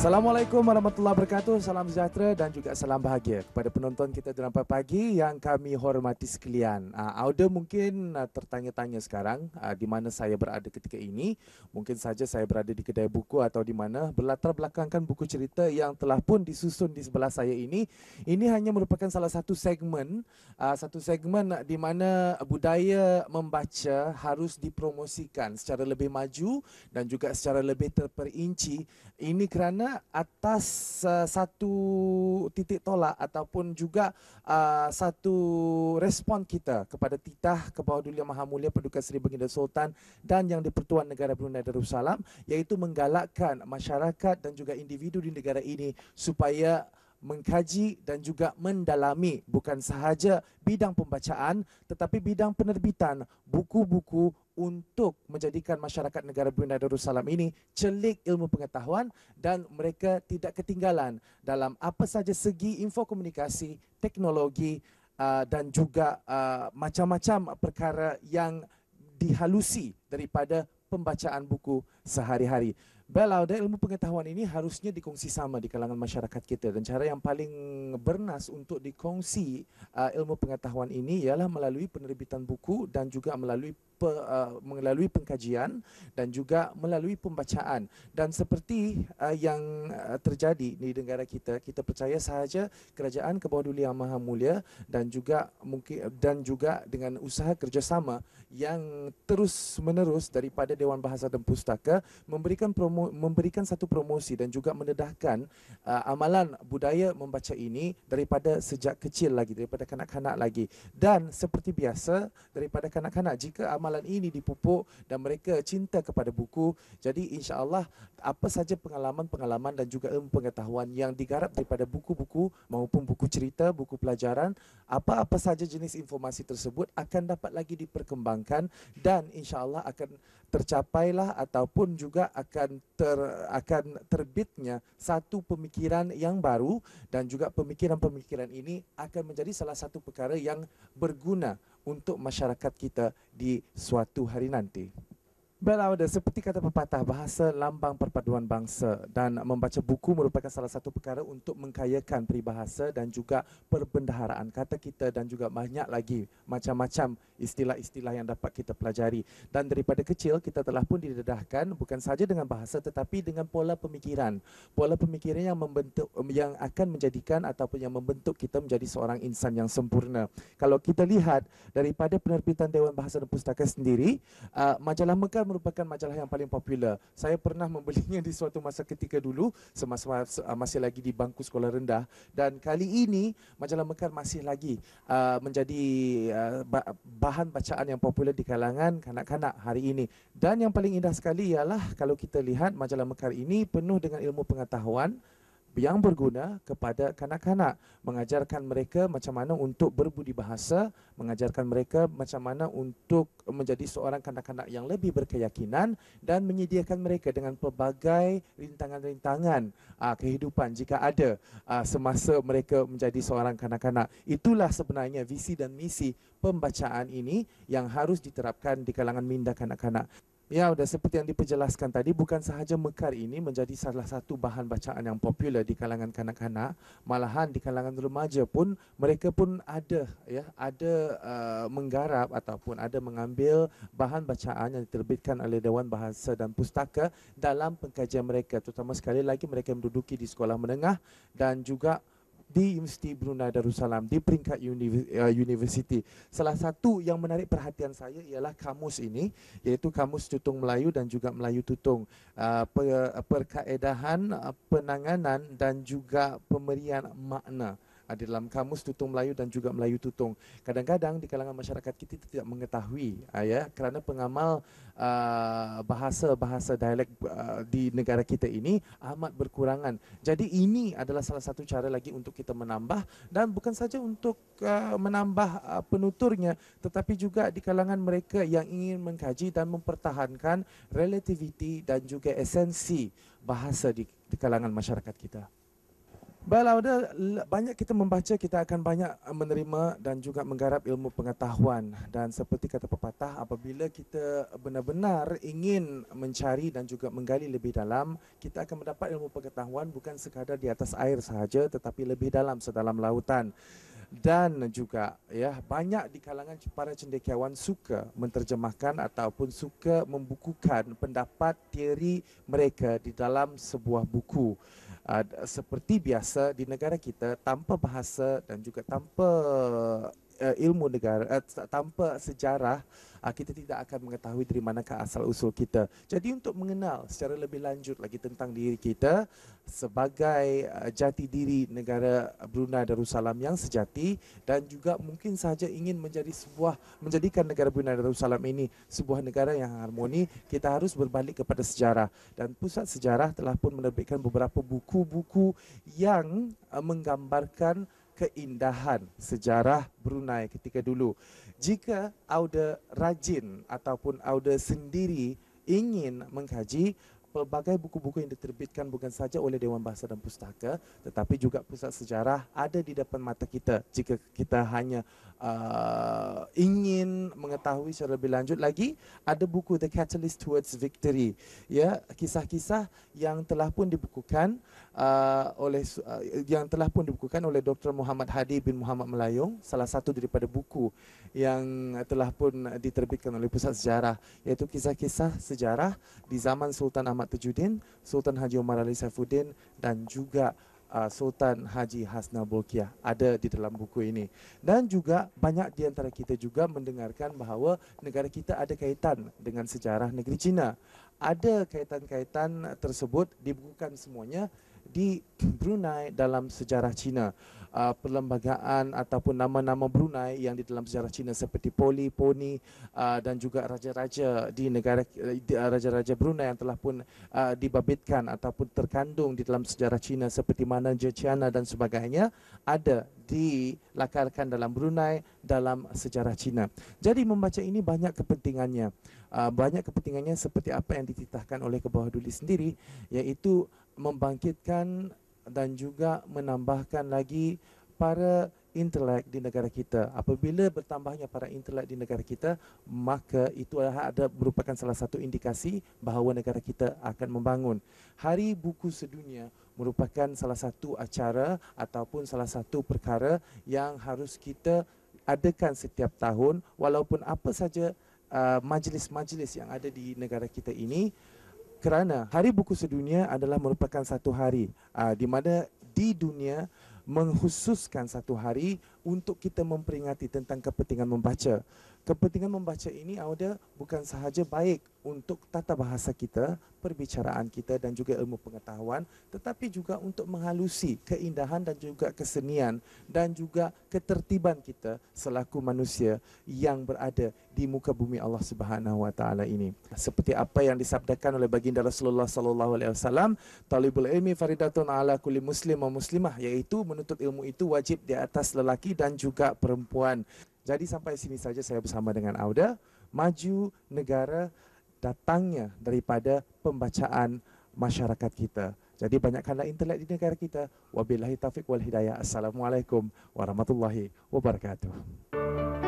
Assalamualaikum warahmatullahi wabarakatuh. Salam sejahtera dan juga salam bahagia kepada penonton kita di Rampai Pagi yang kami hormati sekalian. Audio mungkin tertanya-tanya sekarang di mana saya berada ketika ini. Mungkin saja saya berada di kedai buku atau di mana, berlatar belakangkan buku cerita yang telah pun disusun di sebelah saya ini. Ini hanya merupakan salah satu segmen di mana budaya membaca harus dipromosikan secara lebih maju dan juga secara lebih terperinci. Ini kerana atas satu titik tolak ataupun juga satu respon kita kepada titah Kebawah Duli Yang Maha Mulia Paduka Seri Baginda Sultan dan Yang di-Pertuan Negara Brunei Darussalam, iaitu menggalakkan masyarakat dan juga individu di negara ini supaya mengkaji dan juga mendalami bukan sahaja bidang pembacaan tetapi bidang penerbitan buku-buku untuk menjadikan masyarakat negara Brunei Darussalam ini celik ilmu pengetahuan dan mereka tidak ketinggalan dalam apa saja segi info komunikasi, teknologi dan juga macam-macam perkara yang dihalusi daripada pembacaan buku sehari-hari. Belauda ilmu pengetahuan ini harusnya dikongsi sama di kalangan masyarakat kita, dan cara yang paling bernas untuk dikongsi ilmu pengetahuan ini ialah melalui penerbitan buku dan juga melalui pengkajian dan juga melalui pembacaan. Dan seperti yang terjadi di negara kita, kita percaya sahaja Kerajaan Kebawah Duli Yang Maha Mulia dan juga dengan usaha kerjasama yang terus menerus daripada Dewan Bahasa dan Pustaka memberikan satu promosi dan juga mendedahkan amalan budaya membaca ini daripada sejak kecil lagi, daripada kanak-kanak lagi. Dan seperti biasa daripada kanak-kanak, jika amalan ini dipupuk dan mereka cinta kepada buku, jadi insya-Allah apa saja pengalaman-pengalaman dan juga ilmu pengetahuan yang digarap daripada buku-buku maupun buku cerita, buku pelajaran, apa-apa saja jenis informasi tersebut akan dapat lagi diperkembangkan dan insya-Allah akan tercapailah ataupun juga akan terbitnya satu pemikiran yang baru, dan juga pemikiran-pemikiran ini akan menjadi salah satu perkara yang berguna untuk masyarakat kita di suatu hari nanti. Belauda, seperti kata pepatah, bahasa lambang perpaduan bangsa, dan membaca buku merupakan salah satu perkara untuk mengkayakan peribahasa dan juga perbendaharaan kata kita, dan juga banyak lagi macam-macam istilah-istilah yang dapat kita pelajari. Dan daripada kecil kita telah pun didedahkan bukan saja dengan bahasa tetapi dengan pola pemikiran yang akan menjadikan ataupun yang membentuk kita menjadi seorang insan yang sempurna. Kalau kita lihat daripada penerbitan Dewan Bahasa dan Pustaka sendiri, majalah Mekar merupakan majalah yang paling popular. Saya pernah membelinya di suatu masa ketika dulu semasa masih lagi di bangku sekolah rendah, dan kali ini majalah Mekar masih lagi menjadi bahan bacaan yang popular di kalangan kanak-kanak hari ini. Dan yang paling indah sekali ialah kalau kita lihat majalah Mekar ini penuh dengan ilmu pengetahuan yang berguna kepada kanak-kanak, mengajarkan mereka macam mana untuk berbudi bahasa, mengajarkan mereka macam mana untuk menjadi seorang kanak-kanak yang lebih berkeyakinan, dan menyediakan mereka dengan pelbagai rintangan-rintangan kehidupan jika ada semasa mereka menjadi seorang kanak-kanak. Itulah sebenarnya visi dan misi pembacaan ini yang harus diterapkan di kalangan minda kanak-kanak. Ya, sudah seperti yang diperjelaskan tadi, bukan sahaja Mekar ini menjadi salah satu bahan bacaan yang popular di kalangan kanak-kanak, malahan di kalangan remaja pun mereka pun ada menggarap ataupun ada mengambil bahan bacaan yang diterbitkan oleh Dewan Bahasa dan Pustaka dalam pengkajian mereka, terutama sekali lagi mereka menduduki di sekolah menengah dan juga di Universiti Brunei Darussalam, di peringkat universiti. Salah satu yang menarik perhatian saya ialah kamus ini, iaitu Kamus Tutung Melayu dan juga Melayu Tutung. Perkaedahan, penanganan dan juga pemberian makna di dalam Kamus Tutung Melayu dan juga Melayu Tutung. Kadang-kadang di kalangan masyarakat kita tidak mengetahui kerana pengamal bahasa-bahasa dialek di negara kita ini amat berkurangan. Jadi ini adalah salah satu cara lagi untuk kita menambah, dan bukan saja untuk menambah penuturnya tetapi juga di kalangan mereka yang ingin mengkaji dan mempertahankan relativiti dan juga esensi bahasa di kalangan masyarakat kita. Banyak kita membaca, kita akan banyak menerima dan juga menggarap ilmu pengetahuan. Dan seperti kata pepatah, apabila kita benar-benar ingin mencari dan juga menggali lebih dalam, kita akan mendapat ilmu pengetahuan bukan sekadar di atas air sahaja, tetapi lebih dalam, sedalam lautan. Dan juga ya, banyak di kalangan para cendekiawan suka menterjemahkan ataupun suka membukukan pendapat teori mereka di dalam sebuah buku. Seperti biasa di negara kita, tanpa bahasa dan juga tanpa ilmu negara, tanpa sejarah, kita tidak akan mengetahui dari manakah asal usul kita. Jadi untuk mengenal secara lebih lanjut lagi tentang diri kita sebagai jati diri negara Brunei Darussalam yang sejati, dan juga mungkin saja ingin menjadikan negara Brunei Darussalam ini sebuah negara yang harmoni, kita harus berbalik kepada sejarah. Dan Pusat Sejarah telah pun menerbitkan beberapa buku-buku yang menggambarkan keindahan sejarah Brunei ketika dulu. Jika Auda rajin ataupun Auda sendiri ingin mengkaji, pelbagai buku-buku yang diterbitkan bukan saja oleh Dewan Bahasa dan Pustaka, tetapi juga Pusat Sejarah ada di depan mata kita. Jika kita hanya ingin mengetahui secara lebih lanjut lagi, ada buku The Catalyst Towards Victory, ya, kisah-kisah yang telah pun dibukukan oleh Dr. Muhammad Hadi bin Muhammad Melayung, salah satu daripada buku yang telah pun diterbitkan oleh Pusat Sejarah, iaitu kisah-kisah sejarah di zaman Sultan Ahmad Tajuddin, Sultan Haji Omar Ali Saifuddin dan juga Sultan Haji Hasna Bolkiah, ada di dalam buku ini. Dan juga banyak di antara kita juga mendengarkan bahawa negara kita ada kaitan dengan sejarah negeri China. Ada kaitan-kaitan tersebut dibukukan semuanya di Brunei dalam sejarah Cina. Perlembagaan ataupun nama-nama Brunei yang di dalam sejarah Cina seperti Poli, Poni dan juga raja-raja di negara raja-raja Brunei yang telah pun dibabitkan ataupun terkandung di dalam sejarah Cina seperti Mana Jeciana dan sebagainya, ada dilakarkan dalam Brunei dalam sejarah Cina. Jadi membaca ini banyak kepentingannya. Banyak kepentingannya seperti apa yang dititahkan oleh ke bawah duli sendiri, iaitu membangkitkan dan juga menambahkan lagi para intelek di negara kita. Apabila bertambahnya para intelek di negara kita, maka itu ada merupakan salah satu indikasi bahawa negara kita akan membangun. Hari Buku Sedunia merupakan salah satu acara ataupun salah satu perkara yang harus kita adakan setiap tahun, walaupun apa saja majlis-majlis yang ada di negara kita ini, kerana Hari Buku Sedunia adalah merupakan satu hari di mana di dunia mengkhususkan satu hari untuk kita memperingati tentang kepentingan membaca. Kepentingan membaca ini Auda bukan sahaja baik untuk tata bahasa kita, perbicaraan kita dan juga ilmu pengetahuan, tetapi juga untuk menghalusi keindahan dan juga kesenian dan juga ketertiban kita selaku manusia yang berada di muka bumi Allah Subhanahu wa taala ini. Seperti apa yang disabdakan oleh baginda Rasulullah sallallahu alaihi wasallam, talibul ilmi faridatun ala kulli muslim wa muslimah, iaitu menuntut ilmu itu wajib di atas lelaki dan juga perempuan. Jadi sampai sini saja saya bersama dengan Auda. Maju negara datangnya daripada pembacaan masyarakat kita. Jadi banyakkanlah intelek di negara kita. Wabillahi taufiq wal hidayah. Assalamualaikum warahmatullahi wabarakatuh.